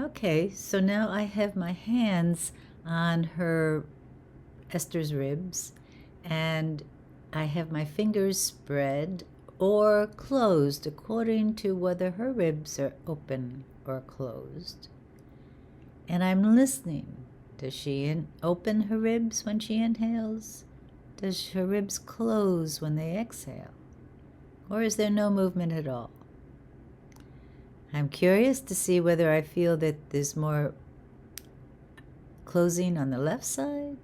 Okay, so now I have my hands on her Esther's ribs, and I have my fingers spread or closed according to whether her ribs are open or closed. And I'm listening. Does she open her ribs when she inhales? Does her ribs close when they exhale? Or is there no movement at all? I'm curious to see whether I feel that there's more closing on the left side,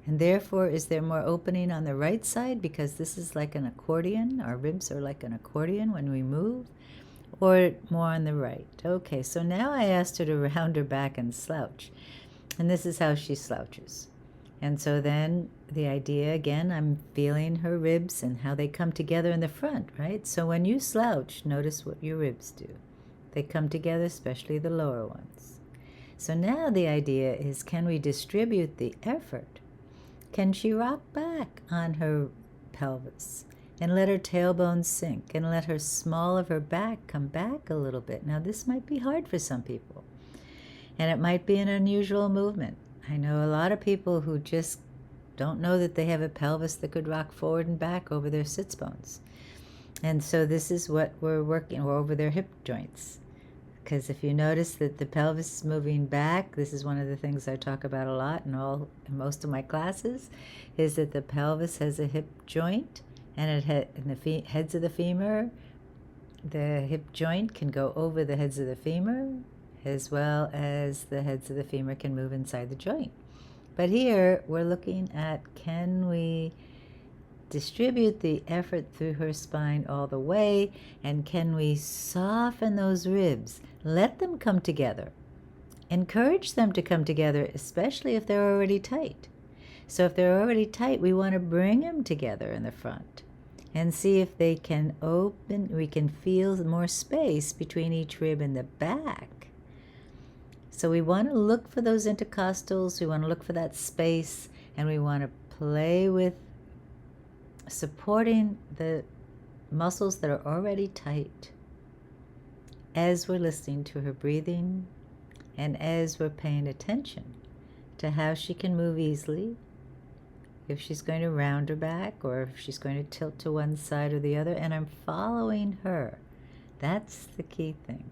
and therefore is there more opening on the right side, because this is like an accordion. Our ribs are like an accordion when we move, or more on the right. Okay, so now I asked her to round her back and slouch, and this is how she slouches. And so then the idea, again, I'm feeling her ribs and how they come together in the front, right? So when you slouch, notice what your ribs do. They come together, especially the lower ones. So now the idea is, can we distribute the effort? Can she rock back on her pelvis and let her tailbone sink and let her small of her back come back a little bit? Now this might be hard for some people, and it might be an unusual movement. I know a lot of people who just don't know that they have a pelvis that could rock forward and back over their sits bones. And so this is what we're working, or over their hip joints. Because if you notice that the pelvis is moving back, this is one of the things I talk about a lot in most of my classes, is that the pelvis has a hip joint, and in the heads of the femur, the hip joint can go over the heads of the femur, as well as the heads of the femur can move inside the joint. But here we're looking at, can we distribute the effort through her spine all the way, and can we soften those ribs, let them come together, encourage them to come together, especially if they're already tight. So if they're already tight, we want to bring them together in the front and see if they can open. We can feel more space between each rib and the back. So we want to look for those intercostals, we want to look for that space, and we want to play with supporting the muscles that are already tight as we're listening to her breathing and as we're paying attention to how she can move easily, if she's going to round her back or if she's going to tilt to one side or the other, and I'm following her. That's the key thing.